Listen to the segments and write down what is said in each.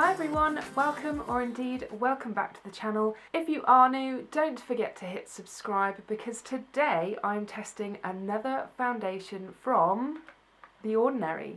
Hi everyone, welcome or indeed welcome back to the channel. If you are new, don't forget to hit subscribe because today I'm testing another foundation from The Ordinary.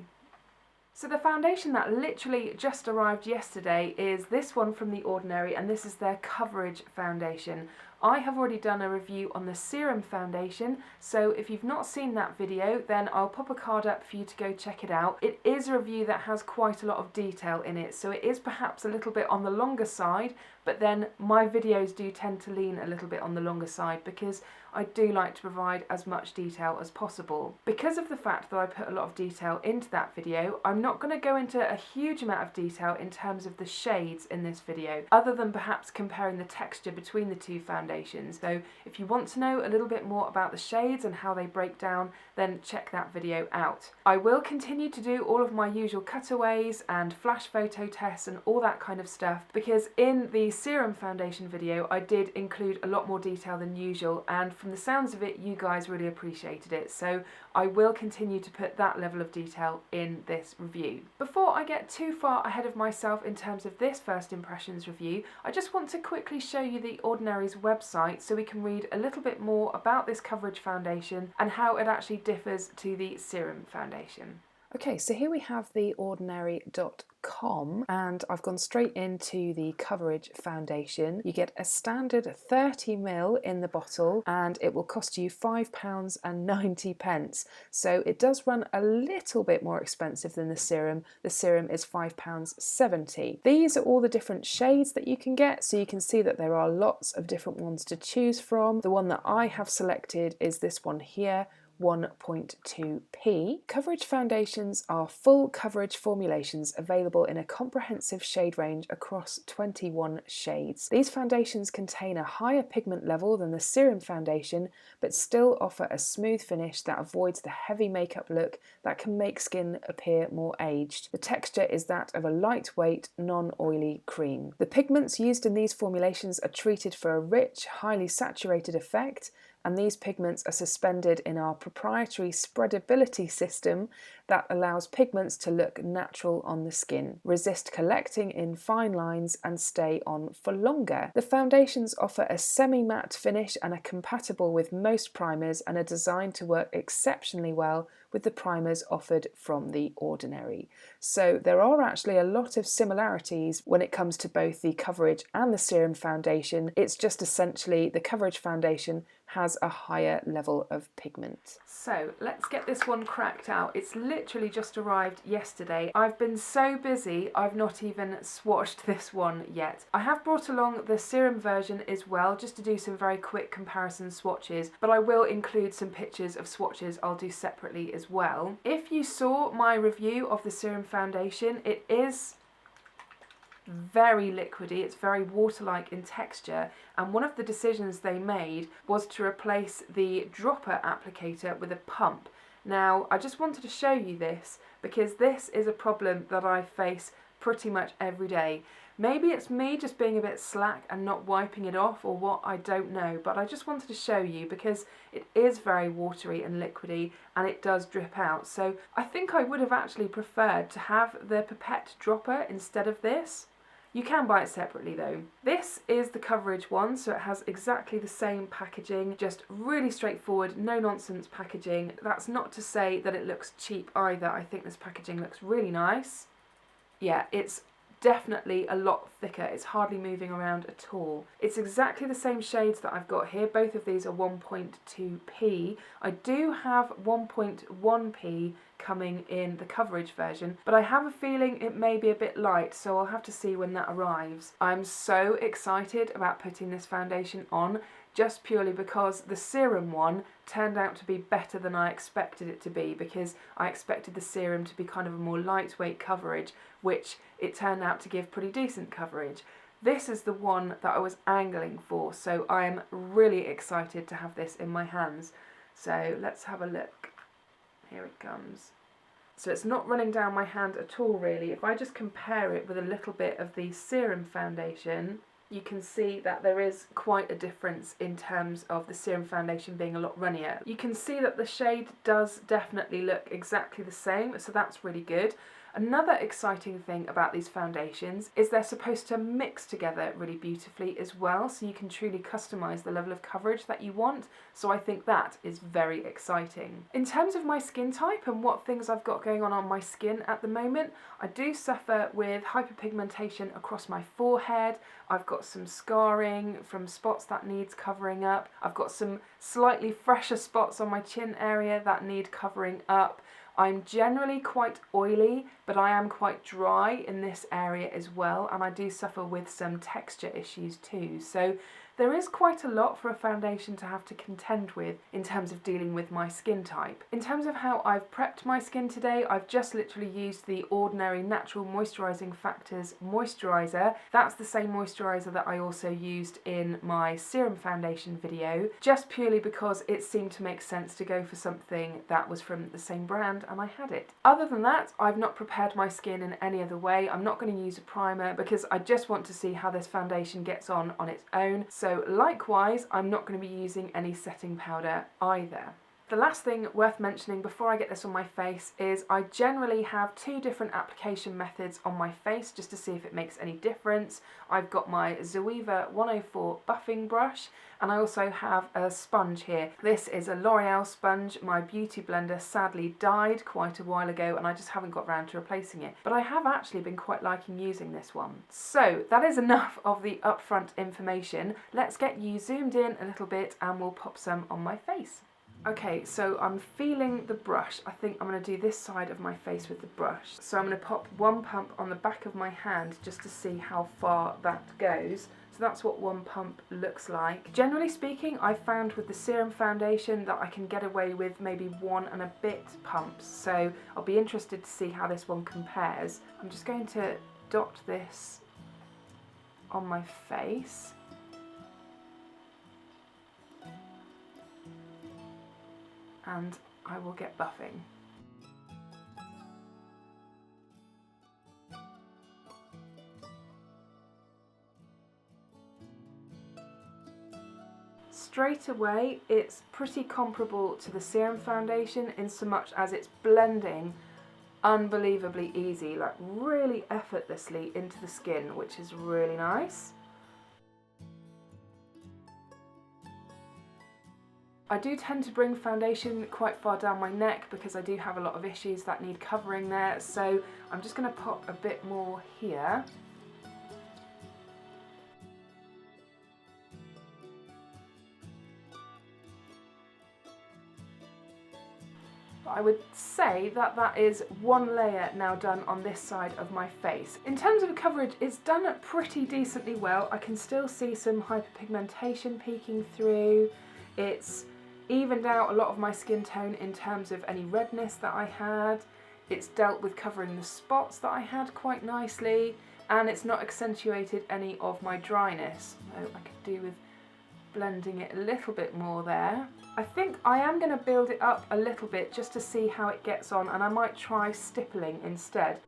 So the foundation that literally just arrived yesterday is this one from The Ordinary, and this is their Coverage foundation. I have already done a review on the Serum foundation, so if you've not seen that video, then I'll pop a card up for you to go check it out. It is a review that has quite a lot of detail in it, so it is perhaps a little bit on the longer side, but then my videos do tend to lean a little bit on the longer side because I do like to provide as much detail as possible. Because of the fact that I put a lot of detail into that video, I'm not going to go into a huge amount of detail in terms of the shades in this video, other than perhaps comparing the texture between the two foundations. So if you want to know a little bit more about the shades and how they break down, then check that video out. I will continue to do all of my usual cutaways and flash photo tests and all that kind of stuff, because in the Serum foundation video I did include a lot more detail than usual, and from the sounds of it you guys really appreciated it, so I will continue to put that level of detail in this review. Before I get too far ahead of myself in terms of this first impressions review, I just want to quickly show you The Ordinary's website so we can read a little bit more about this Coverage foundation and how it actually differs to the Serum foundation. Okay, so here we have theordinary.com, and I've gone straight into the Coverage foundation. You get a standard 30ml in the bottle and it will cost you £5.90. So it does run a little bit more expensive than the Serum. The Serum is £5.70. These are all the different shades that you can get, so you can see that there are lots of different ones to choose from. The one that I have selected is this one here, 1.2p. Coverage foundations are full coverage formulations available in a comprehensive shade range across 21 shades. These foundations contain a higher pigment level than the Serum foundation, but still offer a smooth finish that avoids the heavy makeup look that can make skin appear more aged. The texture is that of a lightweight, non-oily cream. The pigments used in these formulations are treated for a rich, highly saturated effect, and these pigments are suspended in our proprietary spreadability system that allows pigments to look natural on the skin, resist collecting in fine lines, and stay on for longer. The foundations offer a semi-matte finish and are compatible with most primers and are designed to work exceptionally well with the primers offered from The Ordinary. So there are actually a lot of similarities when it comes to both the Coverage and the Serum foundation. It's just essentially the Coverage foundation has a higher level of pigment. So let's get this one cracked out. It's literally just arrived yesterday. I've been so busy I've not even swatched this one yet. I have brought along the Serum version as well, just to do some very quick comparison swatches, but I will include some pictures of swatches I'll do separately as well. If you saw my review of the Serum foundation, it is very liquidy, it's very water-like in texture, and one of the decisions they made was to replace the dropper applicator with a pump. Now, I just wanted to show you this because this is a problem that I face pretty much every day. Maybe it's me just being a bit slack and not wiping it off or what, I don't know, but I just wanted to show you because it is very watery and liquidy and it does drip out. So I think I would have actually preferred to have the pipette dropper instead of this. You can buy it separately though. This is the Coverage one, so it has exactly the same packaging, just really straightforward, no nonsense packaging. That's not to say that it looks cheap either. I think this packaging looks really nice. Yeah, it's definitely a lot thicker. It's hardly moving around at all. It's exactly the same shades that I've got here. Both of these are 1.2p. I do have 1.1p coming in the Coverage version, but I have a feeling it may be a bit light, so I'll have to see when that arrives. I'm so excited about putting this foundation on, just purely because the Serum one turned out to be better than I expected it to be, because I expected the Serum to be kind of a more lightweight coverage, which it turned out to give pretty decent coverage. This is the one that I was angling for, so I am really excited to have this in my hands. So let's have a look. Here it comes. So it's not running down my hand at all really. If I just compare it with a little bit of the Serum foundation, you can see that there is quite a difference in terms of the Serum foundation being a lot runnier. You can see that the shade does definitely look exactly the same, so that's really good. Another exciting thing about these foundations is they're supposed to mix together really beautifully as well, so you can truly customise the level of coverage that you want, so I think that is very exciting. In terms of my skin type and what things I've got going on my skin at the moment, I do suffer with hyperpigmentation across my forehead. I've got some scarring from spots that needs covering up. I've got some slightly fresher spots on my chin area that need covering up. I'm generally quite oily, but I am quite dry in this area as well, and I do suffer with some texture issues too. So there is quite a lot for a foundation to have to contend with in terms of dealing with my skin type. In terms of how I've prepped my skin today, I've just literally used the Ordinary Natural Moisturising Factors moisturiser. That's the same moisturiser that I also used in my Serum foundation video, just purely because it seemed to make sense to go for something that was from the same brand and I had it. Other than that, I've not prepared my skin in any other way. I'm not going to use a primer because I just want to see how this foundation gets on its own. So likewise, I'm not going to be using any setting powder either. The last thing worth mentioning before I get this on my face is I generally have two different application methods on my face just to see if it makes any difference. I've got my Zoeva 104 buffing brush and I also have a sponge here. This is a L'Oreal sponge. My beauty blender sadly died quite a while ago and I just haven't got around to replacing it. But I have actually been quite liking using this one. So that is enough of the upfront information. Let's get you zoomed in a little bit and we'll pop some on my face. Okay, so I'm feeling the brush. I think I'm going to do this side of my face with the brush. So I'm going to pop one pump on the back of my hand just to see how far that goes. So that's what one pump looks like. Generally speaking, I've found with the Serum foundation that I can get away with maybe 1 and a bit pumps. So I'll be interested to see how this one compares. I'm just going to dot this on my face. And I will get buffing. Straight away, it's pretty comparable to the Serum foundation in so much as it's blending unbelievably easy, like really effortlessly into the skin, which is really nice. I do tend to bring foundation quite far down my neck because I do have a lot of issues that need covering there, so I'm just going to pop a bit more here. I would say that that is one layer now done on this side of my face. In terms of coverage, it's done pretty decently well. I can still see some hyperpigmentation peeking through. It's evened out a lot of my skin tone in terms of any redness that I had. It's dealt with covering the spots that I had quite nicely, and it's not accentuated any of my dryness. So I could do with blending it a little bit more there. I think I am going to build it up a little bit just to see how it gets on, and I might try stippling instead.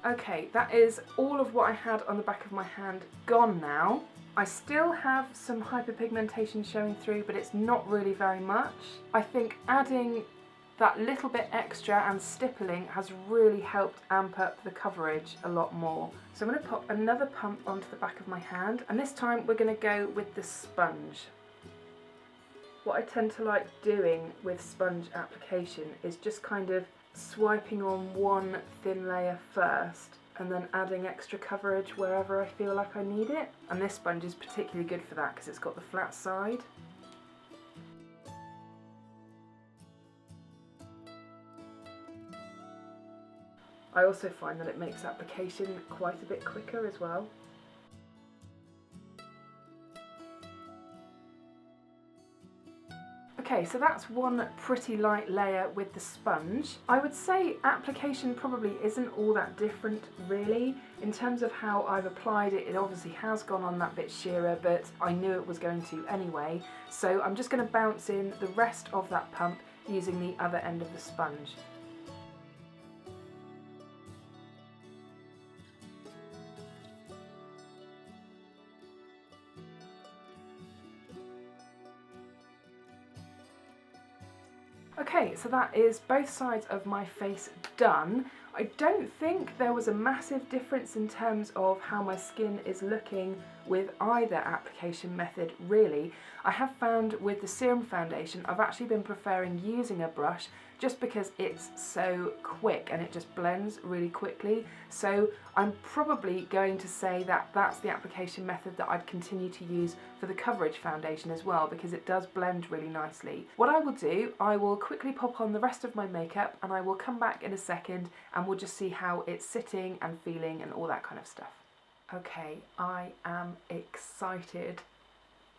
Okay, that is all of what I had on the back of my hand gone now. I still have some hyperpigmentation showing through, but it's not really very much. I think adding that little bit extra and stippling has really helped amp up the coverage a lot more. So I'm going to pop another pump onto the back of my hand, and this time we're going to go with the sponge. What I tend to like doing with sponge application is just kind of swiping on one thin layer first and then adding extra coverage wherever I feel like I need it. And this sponge is particularly good for that because it's got the flat side. I also find that it makes application quite a bit quicker as well. Okay, so that's one pretty light layer with the sponge. I would say application probably isn't all that different really. In terms of how I've applied it, it obviously has gone on that bit sheerer, but I knew it was going to anyway. So I'm just going to bounce in the rest of that pump using the other end of the sponge. Okay, so that is both sides of my face done. I don't think there was a massive difference in terms of how my skin is looking with either application method really. I have found with the Serum foundation I've actually been preferring using a brush just because it's so quick and it just blends really quickly. So I'm probably going to say that that's the application method that I'd continue to use for the coverage foundation as well, because it does blend really nicely. What I will do, I will quickly pop on the rest of my makeup and I will come back in a second and we'll just see how it's sitting and feeling and all that kind of stuff. Okay, I am excited.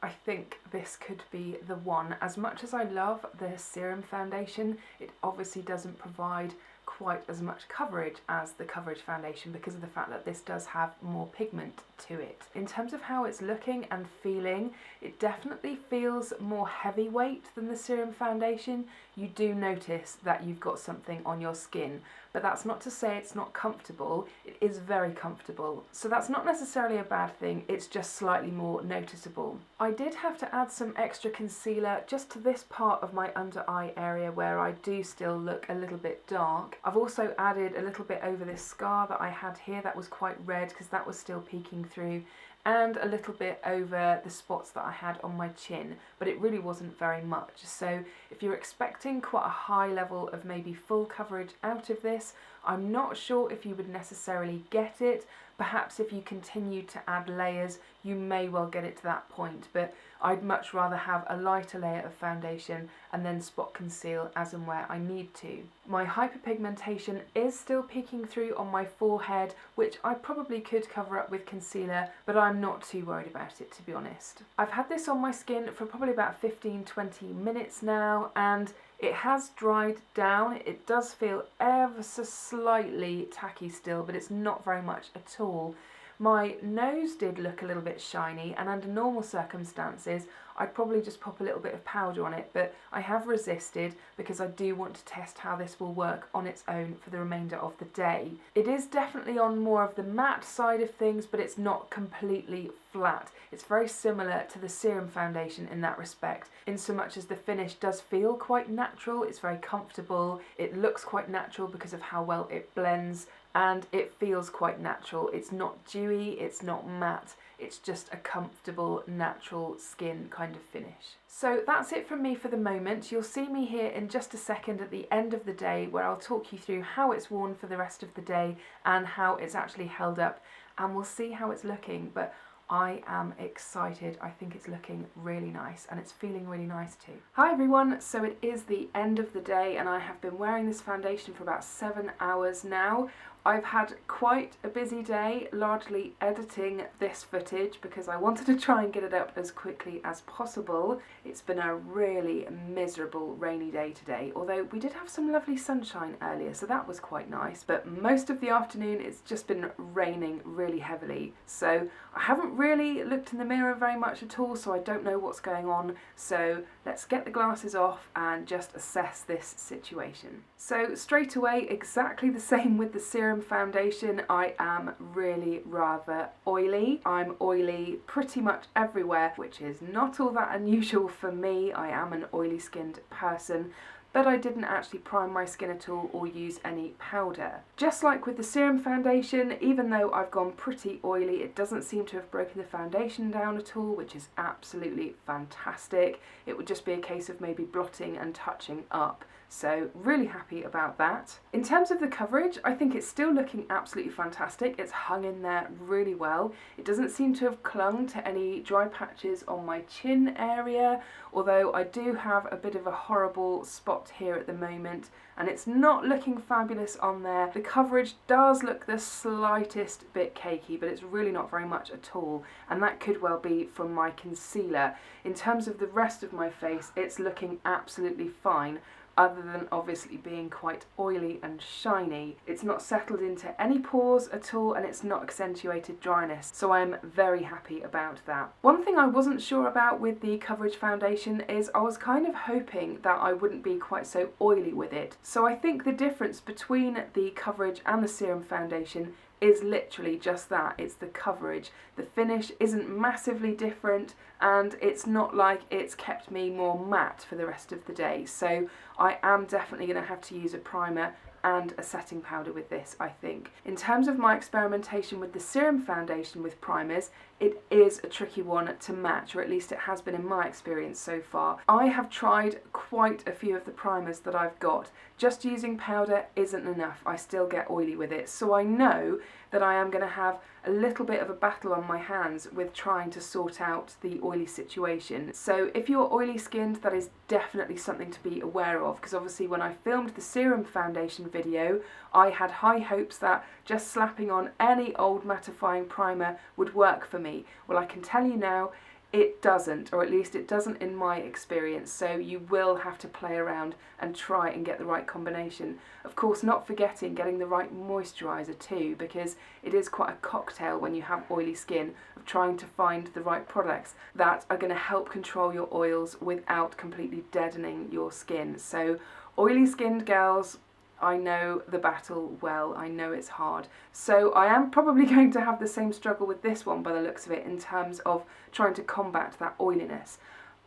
I think this could be the one. As much as I love the Serum foundation, it obviously doesn't provide quite as much coverage as the coverage foundation because of the fact that this does have more pigment to it. In terms of how it's looking and feeling, it definitely feels more heavyweight than the Serum foundation. You do notice that you've got something on your skin, but that's not to say it's not comfortable. It is very comfortable. So that's not necessarily a bad thing, it's just slightly more noticeable. I did have to add some extra concealer just to this part of my under eye area where I do still look a little bit dark. I've also added a little bit over this scar that I had here that was quite red because that was still peeking through, and a little bit over the spots that I had on my chin, but it really wasn't very much. So if you're expecting quite a high level of maybe full coverage out of this, I'm not sure if you would necessarily get it. Perhaps if you continue to add layers, you may well get it to that point, but I'd much rather have a lighter layer of foundation and then spot conceal as and where I need to. My hyperpigmentation is still peeking through on my forehead, which I probably could cover up with concealer, but I'm not too worried about it, to be honest. I've had this on my skin for probably about 15-20 minutes now, and it has dried down. It does feel ever so slightly tacky still, but it's not very much at all. My nose did look a little bit shiny, and under normal circumstances I'd probably just pop a little bit of powder on it, but I have resisted because I do want to test how this will work on its own for the remainder of the day. It is definitely on more of the matte side of things, but it's not completely flat. It's very similar to the Serum foundation in that respect, in so much as the finish does feel quite natural. It's very comfortable, it looks quite natural because of how well it blends, and it feels quite natural. It's not dewy, it's not matte, it's just a comfortable, natural skin kind of finish. So that's it from me for the moment. You'll see me here in just a second at the end of the day where I'll talk you through how it's worn for the rest of the day and how it's actually held up, and we'll see how it's looking. But I am excited. I think it's looking really nice and it's feeling really nice too. Hi everyone, so it is the end of the day and I have been wearing this foundation for about 7 hours now. I've had quite a busy day, largely editing this footage because I wanted to try and get it up as quickly as possible. It's been a really miserable rainy day today, although we did have some lovely sunshine earlier, so that was quite nice. But most of the afternoon it's just been raining really heavily, so I haven't really looked in the mirror very much at all, so I don't know what's going on. So let's get the glasses off and just assess this situation. So straight away, exactly the same with the Serum foundation. I am really rather oily. I'm oily pretty much everywhere, which is not all that unusual for me. I am an oily skinned person, but I didn't actually prime my skin at all or use any powder. Just like with the Serum foundation, even though I've gone pretty oily, it doesn't seem to have broken the foundation down at all, which is absolutely fantastic. It would just be a case of maybe blotting and touching up. So really happy about that. In terms of the coverage, I think it's still looking absolutely fantastic. It's hung in there really well. It doesn't seem to have clung to any dry patches on my chin area, although I do have a bit of a horrible spot here at the moment, and it's not looking fabulous on there. The coverage does look the slightest bit cakey, but it's really not very much at all, and that could well be from my concealer. In terms of the rest of my face, it's looking absolutely fine, other than obviously being quite oily and shiny. It's not settled into any pores at all, and it's not accentuated dryness, so I'm very happy about that. One thing I wasn't sure about with the coverage foundation is I was kind of hoping that I wouldn't be quite so oily with it. So I think the difference between the coverage and the serum foundation is literally just that. It's the coverage. The finish isn't massively different, and it's not like it's kept me more matte for the rest of the day. So I am definitely going to have to use a primer and a setting powder with this, I think. In terms of my experimentation with the serum foundation with primers, it is a tricky one to match, or at least it has been in my experience so far. I have tried quite a few of the primers that I've got. Just using powder isn't enough. I still get oily with it. So I know that I am going to have a little bit of a battle on my hands with trying to sort out the oily situation. So if you're oily skinned, that is definitely something to be aware of, because obviously when I filmed the serum foundation video, I had high hopes that just slapping on any old mattifying primer would work for me. Well, I can tell you now, it doesn't, or at least it doesn't in my experience, so you will have to play around and try and get the right combination. Of course, not forgetting getting the right moisturiser too, because it is quite a cocktail when you have oily skin of trying to find the right products that are going to help control your oils without completely deadening your skin. So oily skinned girls, I know the battle well, I know it's hard. So I am probably going to have the same struggle with this one by the looks of it, in terms of trying to combat that oiliness.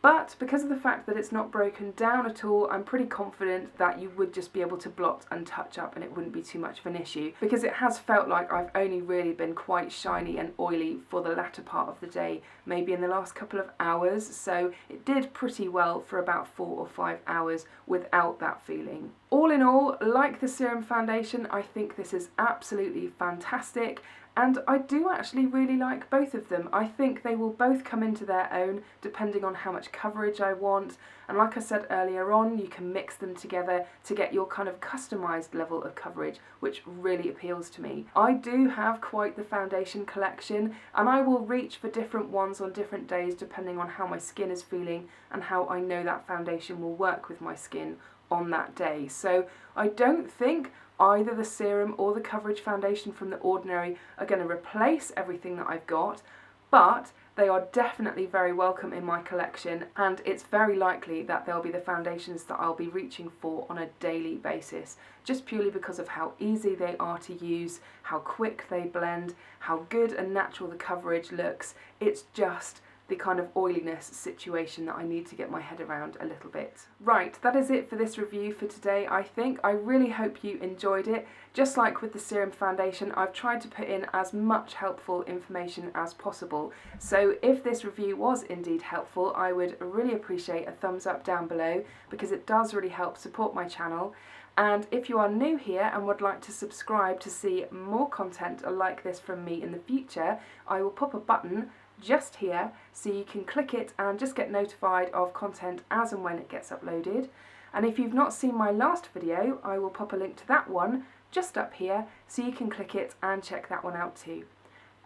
But because of the fact that it's not broken down at all, I'm pretty confident that you would just be able to blot and touch up and it wouldn't be too much of an issue, because it has felt like I've only really been quite shiny and oily for the latter part of the day, maybe in the last couple of hours, so it did pretty well for about 4 or 5 hours without that feeling. All in all, like the serum foundation, I think this is absolutely fantastic. And I do actually really like both of them. I think they will both come into their own depending on how much coverage I want. And like I said earlier on, you can mix them together to get your kind of customised level of coverage, which really appeals to me. I do have quite the foundation collection, and I will reach for different ones on different days depending on how my skin is feeling and how I know that foundation will work with my skin on that day. So I don't think either the serum or the coverage foundation from The Ordinary are going to replace everything that I've got, but they are definitely very welcome in my collection, and it's very likely that they'll be the foundations that I'll be reaching for on a daily basis, just purely because of how easy they are to use, how quick they blend, how good and natural the coverage looks. It's just the kind of oiliness situation that I need to get my head around a little bit. Right, that is it for this review for today, I think. I really hope you enjoyed it. Just like with the serum foundation, I've tried to put in as much helpful information as possible. So if this review was indeed helpful, I would really appreciate a thumbs up down below, because it does really help support my channel. And if you are new here and would like to subscribe to see more content like this from me in the future, I will pop a button just here so you can click it and just get notified of content as and when it gets uploaded. And if you've not seen my last video, I will pop a link to that one just up here so you can click it and check that one out too.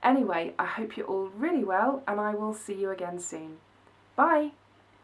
Anyway, I hope you're all really well, and I will see you again soon. Bye!